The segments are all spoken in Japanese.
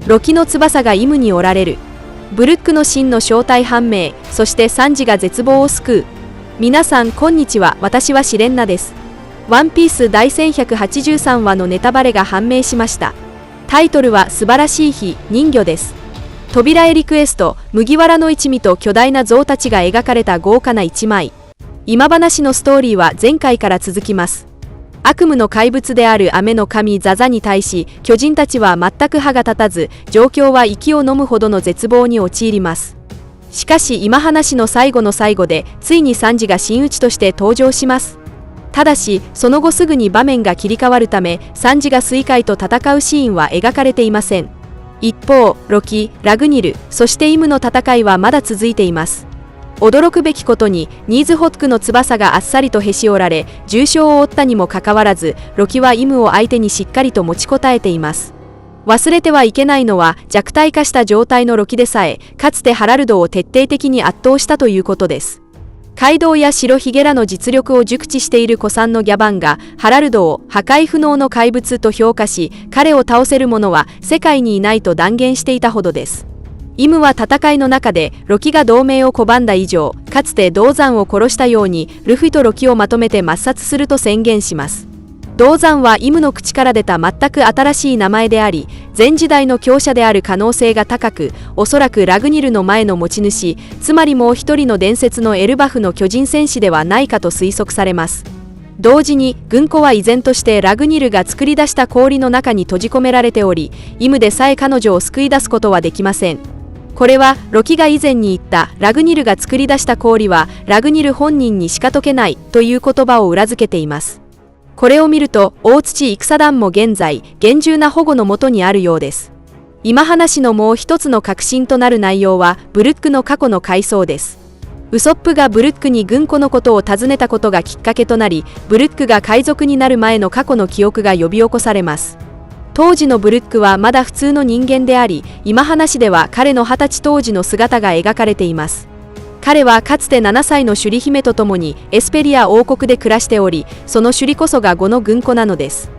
ロキの翼がイムに折られる。ブルックの真の正体判明、そしてサンジが絶望を救う。皆さんこんにちは、私はシレンナです。ワンピース第1183話のネタバレが判明しました。タイトルは素晴らしい日、人魚です。扉絵リクエスト、麦わらの一味と巨大な象たちが描かれた豪華な一枚。今話のストーリーは前回から続きます。悪夢の怪物である雨の神ザザに対し、巨人たちは全く歯が立たず、状況は息を飲むほどの絶望に陥ります。しかし今話の最後の最後で、ついにサンジが真打ちとして登場します。ただし、その後すぐに場面が切り替わるため、サンジが水怪と戦うシーンは描かれていません。一方、ロキ、ラグニル、そしてイムの戦いはまだ続いています。驚くべきことに、ニーズホックの翼があっさりとへし折られ、重傷を負ったにもかかわらず、ロキはイムを相手にしっかりと持ちこたえています。忘れてはいけないのは、弱体化した状態のロキでさえ、かつてハラルドを徹底的に圧倒したということです。街道や白ひげらの実力を熟知している古参のギャバンが、ハラルドを破壊不能の怪物と評価し、彼を倒せる者は世界にいないと断言していたほどです。イムは戦いの中でロキが同盟を拒んだ以上、かつて銅山を殺したようにルフィとロキをまとめて抹殺すると宣言します。銅山はイムの口から出た全く新しい名前であり、前時代の強者である可能性が高く、おそらくラグニルの前の持ち主、つまりもう一人の伝説のエルバフの巨人戦士ではないかと推測されます。同時に軍庫は依然としてラグニルが作り出した氷の中に閉じ込められており、イムでさえ彼女を救い出すことはできません。これはロキが以前に言ったラグニルが作り出した氷はラグニル本人にしか解けないという言葉を裏付けています。これを見ると大土戦団も現在厳重な保護のもとにあるようです。今話のもう一つの核心となる内容はブルックの過去の回想です。ウソップがブルックに軍庫のことを尋ねたことがきっかけとなり、ブルックが海賊になる前の過去の記憶が呼び起こされます。当時のブルックはまだ普通の人間であり、今話では彼の20歳当時の姿が描かれています。彼はかつて7歳の首里姫と共にエスペリア王国で暮らしており、その首里こそが5の軍庫なのです。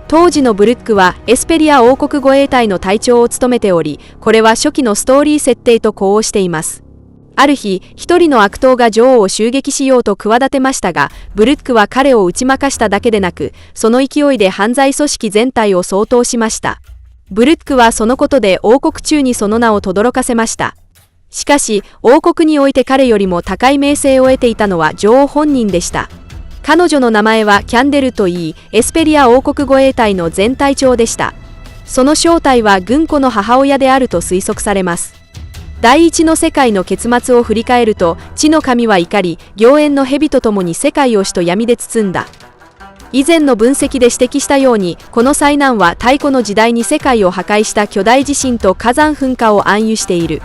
当時のブルックはエスペリア王国護衛隊の隊長を務めており、これは初期のストーリー設定と呼応しています。ある日、一人の悪党が女王を襲撃しようと企てましたが、ブルックは彼を打ち負かしただけでなく、その勢いで犯罪組織全体を掃討しました。ブルックはそのことで王国中にその名を轟かせました。しかし、王国において彼よりも高い名声を得ていたのは女王本人でした。彼女の名前はキャンデルといい、エスペリア王国護衛隊の全隊長でした。その正体は軍庫の母親であると推測されます。第一の世界の結末を振り返ると、地の神は怒り、妖艶の蛇と共に世界を死と闇で包んだ。以前の分析で指摘したように、この災難は太古の時代に世界を破壊した巨大地震と火山噴火を暗喩している。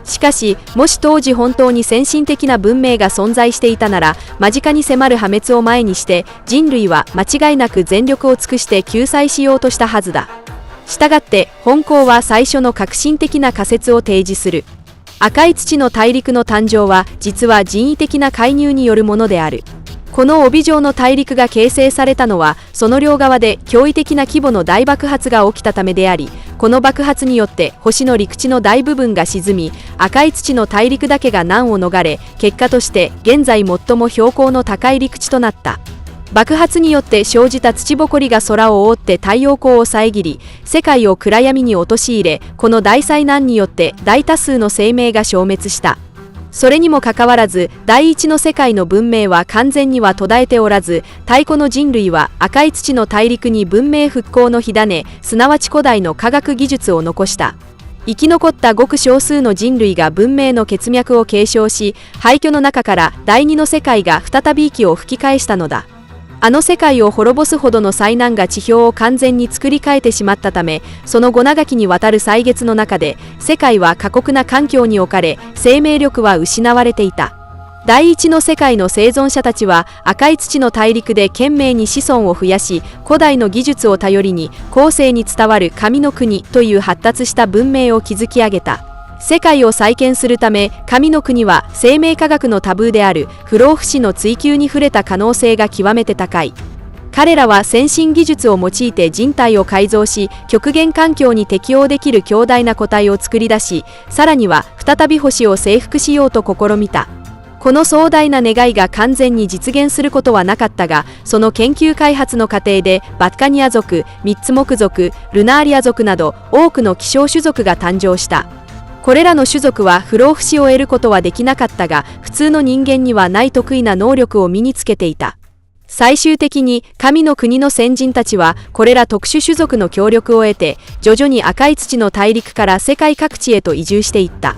しかし、もし当時本当に先進的な文明が存在していたなら、間近に迫る破滅を前にして、人類は間違いなく全力を尽くして救済しようとしたはずだ。したがって、本校は最初の革新的な仮説を提示する。赤い土の大陸の誕生は、実は人為的な介入によるものである。この帯状の大陸が形成されたのは、その両側で驚異的な規模の大爆発が起きたためであり、この爆発によって星の陸地の大部分が沈み、赤い土の大陸だけが難を逃れ、結果として現在最も標高の高い陸地となった。爆発によって生じた土ぼこりが空を覆って太陽光を遮り、世界を暗闇に陥れ、この大災難によって大多数の生命が消滅した。それにもかかわらず、第一の世界の文明は完全には途絶えておらず、太古の人類は赤い土の大陸に文明復興の火種、すなわち古代の科学技術を残した。生き残ったごく少数の人類が文明の血脈を継承し、廃墟の中から第二の世界が再び息を吹き返したのだ。あの世界を滅ぼすほどの災難が地表を完全に作り変えてしまったため、その後長きにわたる歳月の中で、世界は過酷な環境に置かれ、生命力は失われていた。第一の世界の生存者たちは、赤い土の大陸で懸命に子孫を増やし、古代の技術を頼りに、後世に伝わる神の国という発達した文明を築き上げた。世界を再建するため、神の国は生命科学のタブーである不老不死の追求に触れた可能性が極めて高い。彼らは先進技術を用いて人体を改造し、極限環境に適応できる強大な個体を作り出し、さらには再び星を征服しようと試みた。この壮大な願いが完全に実現することはなかったが、その研究開発の過程でバッカニア族、ミッツモク族、ルナーリア族など多くの希少種族が誕生した。これらの種族は不老不死を得ることはできなかったが、普通の人間にはない得意な能力を身につけていた。最終的に神の国の先人たちはこれら特殊種族の協力を得て、徐々に赤い土の大陸から世界各地へと移住していった。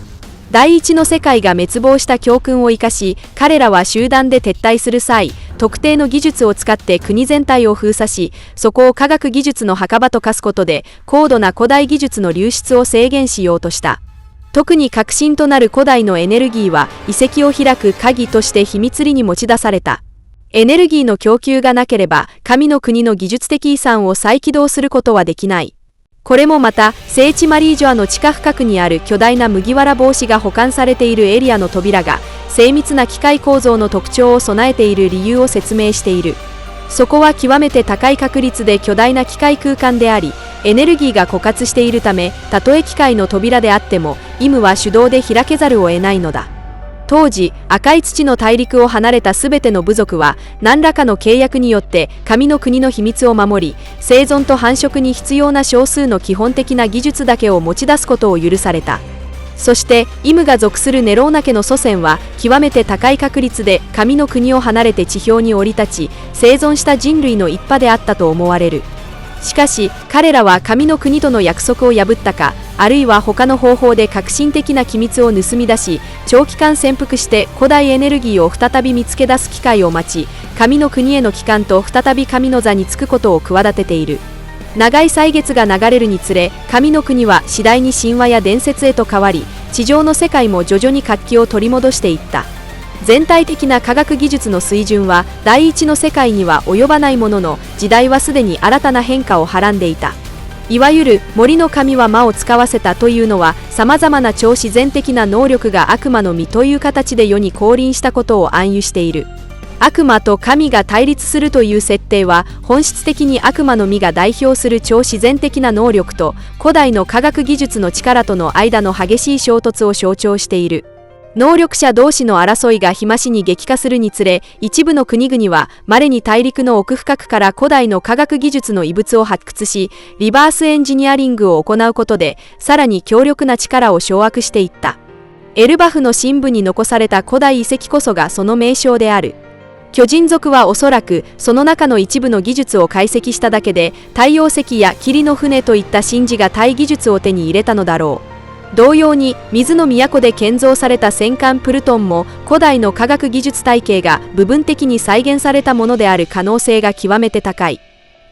第一の世界が滅亡した教訓を生かし、彼らは集団で撤退する際、特定の技術を使って国全体を封鎖し、そこを科学技術の墓場と化すことで高度な古代技術の流出を制限しようとした。特に革新となる古代のエネルギーは遺跡を開く鍵として秘密裏に持ち出された。エネルギーの供給がなければ神の国の技術的遺産を再起動することはできない。これもまた聖地マリージョアの地下深くにある巨大な麦わら帽子が保管されているエリアの扉が精密な機械構造の特徴を備えている理由を説明している。そこは極めて高い確率で巨大な機械空間であり、エネルギーが枯渇しているため、たとえ機械の扉であってもイムは手動で開けざるを得ないのだ。当時、赤い土の大陸を離れたすべての部族は何らかの契約によって神の国の秘密を守り、生存と繁殖に必要な少数の基本的な技術だけを持ち出すことを許された。そしてイムが属するネローナ家の祖先は極めて高い確率で神の国を離れて地表に降り立ち、生存した人類の一派であったと思われる。しかし彼らは神の国との約束を破ったか、あるいは他の方法で革新的な機密を盗み出し、長期間潜伏して古代エネルギーを再び見つけ出す機会を待ち、神の国への帰還と再び神の座につくことを企てている。長い歳月が流れるにつれ、神の国は次第に神話や伝説へと変わり、地上の世界も徐々に活気を取り戻していった。全体的な科学技術の水準は第一の世界には及ばないものの、時代はすでに新たな変化をはらんでいた。いわゆる森の神は魔を使わせたというのは、さまざまな超自然的な能力が悪魔の実という形で世に降臨したことを暗喩している。悪魔と神が対立するという設定は、本質的に悪魔の実が代表する超自然的な能力と古代の科学技術の力との間の激しい衝突を象徴している。能力者同士の争いが日増しに激化するにつれ、一部の国々は稀に大陸の奥深くから古代の科学技術の遺物を発掘し、リバースエンジニアリングを行うことでさらに強力な力を掌握していった。エルバフの深部に残された古代遺跡こそがその名称である。巨人族はおそらくその中の一部の技術を解析しただけで、太陽石や霧の船といった神事が対技術を手に入れたのだろう。同様に水の都で建造された戦艦プルトンも古代の科学技術体系が部分的に再現されたものである可能性が極めて高い。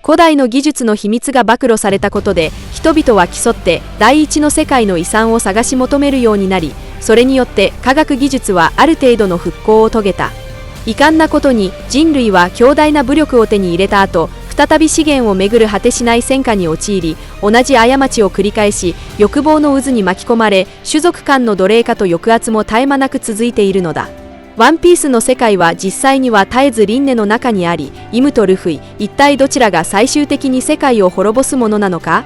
古代の技術の秘密が暴露されたことで、人々は競って第一の世界の遺産を探し求めるようになり、それによって科学技術はある程度の復興を遂げた。遺憾なことに人類は強大な武力を手に入れた後、再び資源をめぐる果てしない戦火に陥り、同じ過ちを繰り返し、欲望の渦に巻き込まれ、種族間の奴隷化と抑圧も絶え間なく続いているのだ。ワンピースの世界は実際には絶えず輪廻の中にあり、イムとルフィ、一体どちらが最終的に世界を滅ぼすものなのか。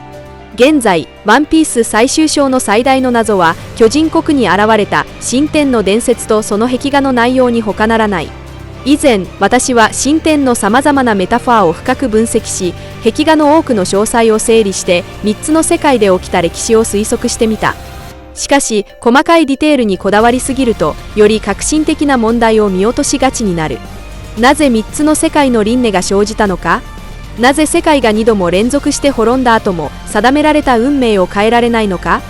現在、ワンピース最終章の最大の謎は、巨人国に現れた神天の伝説とその壁画の内容に他ならない。以前、私は神天のさまざまなメタファーを深く分析し、壁画の多くの詳細を整理して3つの世界で起きた歴史を推測してみた。しかし、細かいディテールにこだわりすぎると、より革新的な問題を見落としがちになる。なぜ3つの世界の輪廻が生じたのか。なぜ世界が2度も連続して滅んだ後も定められた運命を変えられないのか。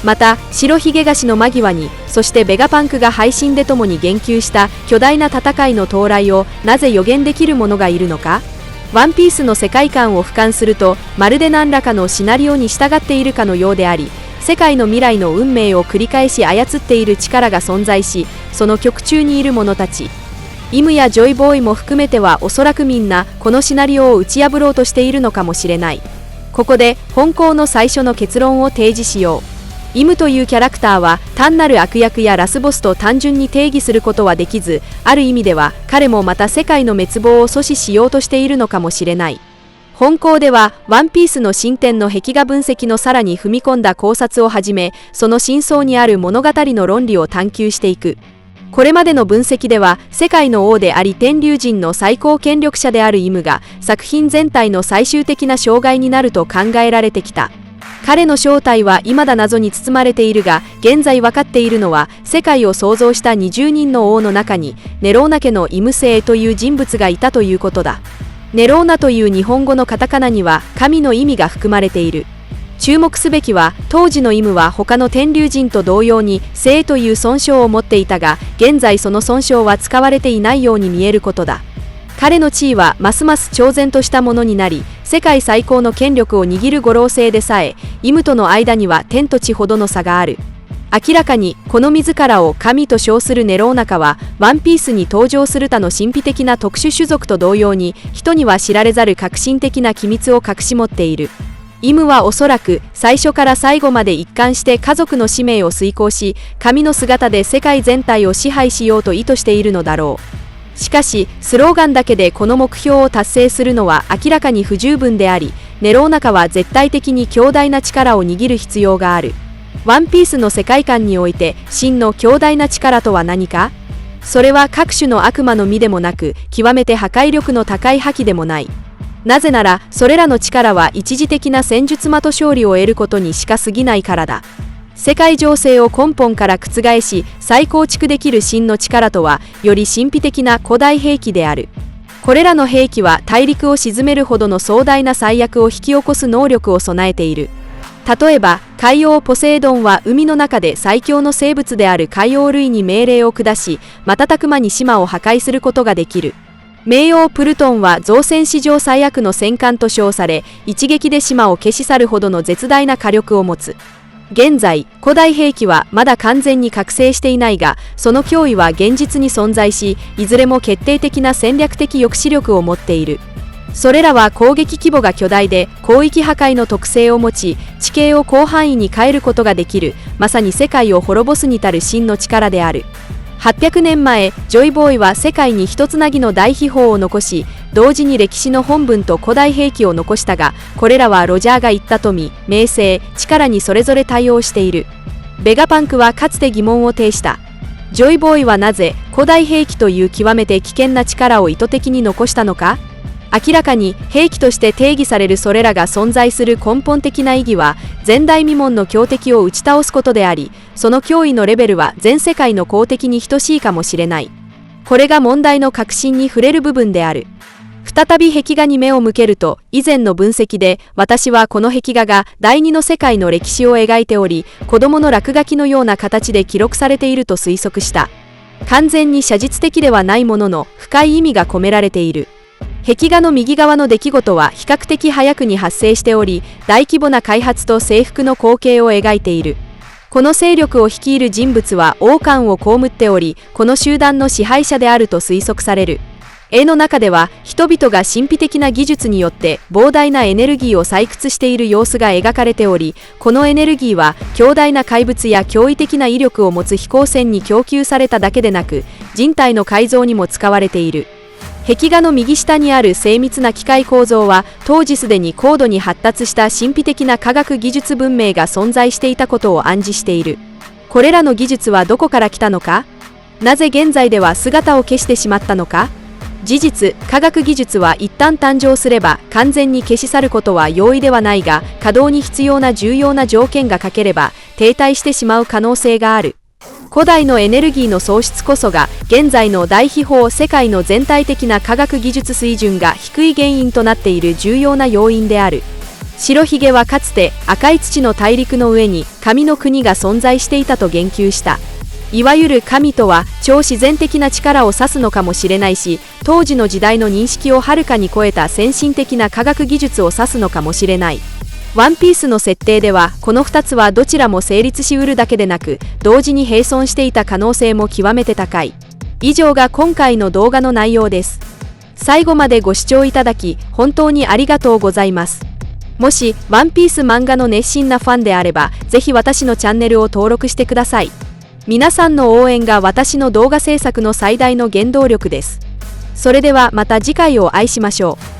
また、白ひげ菓子の間際に、そしてベガパンクが配信でともに言及した巨大な戦いの到来をなぜ予言できる者がいるのか。ワンピースの世界観を俯瞰すると、まるで何らかのシナリオに従っているかのようであり、世界の未来の運命を繰り返し操っている力が存在し、その極中にいる者たち、イムやジョイボーイも含めてはおそらくみんなこのシナリオを打ち破ろうとしているのかもしれない。ここで本校の最初の結論を提示しよう。イムというキャラクターは単なる悪役やラスボスと単純に定義することはできず、ある意味では彼もまた世界の滅亡を阻止しようとしているのかもしれない。本校ではワンピースの進展の壁画分析のさらに踏み込んだ考察をはじめ、その真相にある物語の論理を探求していく。これまでの分析では、世界の王であり天龍人の最高権力者であるイムが作品全体の最終的な障害になると考えられてきた。彼の正体は未だ謎に包まれているが、現在分かっているのは、世界を創造した20人の王の中にネローナ家のイム星という人物がいたということだ。ネローナという日本語のカタカナには神の意味が含まれている。注目すべきは、当時のイムは他の天龍人と同様に星という尊称を持っていたが、現在その尊称は使われていないように見えることだ。彼の地位はますます超然としたものになり、世界最高の権力を握る五老星でさえ、イムとの間には天と地ほどの差がある。明らかにこの自らを神と称するネローナ家は、ワンピースに登場する他の神秘的な特殊種族と同様に、人には知られざる革新的な機密を隠し持っている。イムはおそらく最初から最後まで一貫して家族の使命を遂行し、神の姿で世界全体を支配しようと意図しているのだろう。しかし、スローガンだけでこの目標を達成するのは明らかに不十分であり、ネローナ家は絶対的に強大な力を握る必要がある。ワンピースの世界観において真の強大な力とは何か？それは各種の悪魔の実でもなく、極めて破壊力の高い覇気でもない。なぜなら、それらの力は一時的な戦術魔と勝利を得ることにしか過ぎないからだ。世界情勢を根本から覆し、再構築できる真の力とは、より神秘的な古代兵器である。これらの兵器は大陸を沈めるほどの壮大な災厄を引き起こす能力を備えている。例えば、海王ポセイドンは海の中で最強の生物である海王類に命令を下し、瞬く間に島を破壊することができる。冥王プルトンは造船史上最悪の戦艦と称され、一撃で島を消し去るほどの絶大な火力を持つ。現在、古代兵器はまだ完全に覚醒していないが、その脅威は現実に存在し、いずれも決定的な戦略的抑止力を持っている。それらは攻撃規模が巨大で、広域破壊の特性を持ち、地形を広範囲に変えることができる、まさに世界を滅ぼすに足る真の力である。800年前、ジョイボーイは世界に一つなぎの大秘宝を残し、同時に歴史の本文と古代兵器を残したが、これらはロジャーが言った富、名声、力にそれぞれ対応している。ベガパンクはかつて疑問を呈した。ジョイボーイはなぜ古代兵器という極めて危険な力を意図的に残したのか？明らかに兵器として定義されるそれらが存在する根本的な意義は、前代未聞の強敵を打ち倒すことであり、その脅威のレベルは全世界の公敵に等しいかもしれない。これが問題の核心に触れる部分である。再び壁画に目を向けると、以前の分析で私はこの壁画が第二の世界の歴史を描いており、子供の落書きのような形で記録されていると推測した。完全に写実的ではないものの、深い意味が込められている。壁画の右側の出来事は比較的早くに発生しており、大規模な開発と征服の光景を描いている。この勢力を率いる人物は王冠を被っており、この集団の支配者であると推測される。絵の中では、人々が神秘的な技術によって膨大なエネルギーを採掘している様子が描かれており、このエネルギーは強大な怪物や驚異的な威力を持つ飛行船に供給されただけでなく、人体の改造にも使われている。壁画の右下にある精密な機械構造は、当時すでに高度に発達した神秘的な科学技術文明が存在していたことを暗示している。これらの技術はどこから来たのか？なぜ現在では姿を消してしまったのか？事実、科学技術は一旦誕生すれば完全に消し去ることは容易ではないが、稼働に必要な重要な条件が欠ければ停滞してしまう可能性がある。古代のエネルギーの喪失こそが、現在の大秘宝世界の全体的な科学技術水準が低い原因となっている重要な要因である。白ひげはかつて赤い土の大陸の上に神の国が存在していたと言及した。いわゆる神とは超自然的な力を指すのかもしれないし、当時の時代の認識をはるかに超えた先進的な科学技術を指すのかもしれない。ワンピースの設定では、この2つはどちらも成立しうるだけでなく、同時に並存していた可能性も極めて高い。以上が今回の動画の内容です。最後までご視聴いただき、本当にありがとうございます。もしワンピース漫画の熱心なファンであれば、ぜひ私のチャンネルを登録してください。皆さんの応援が私の動画制作の最大の原動力です。それではまた次回をお会いしましょう。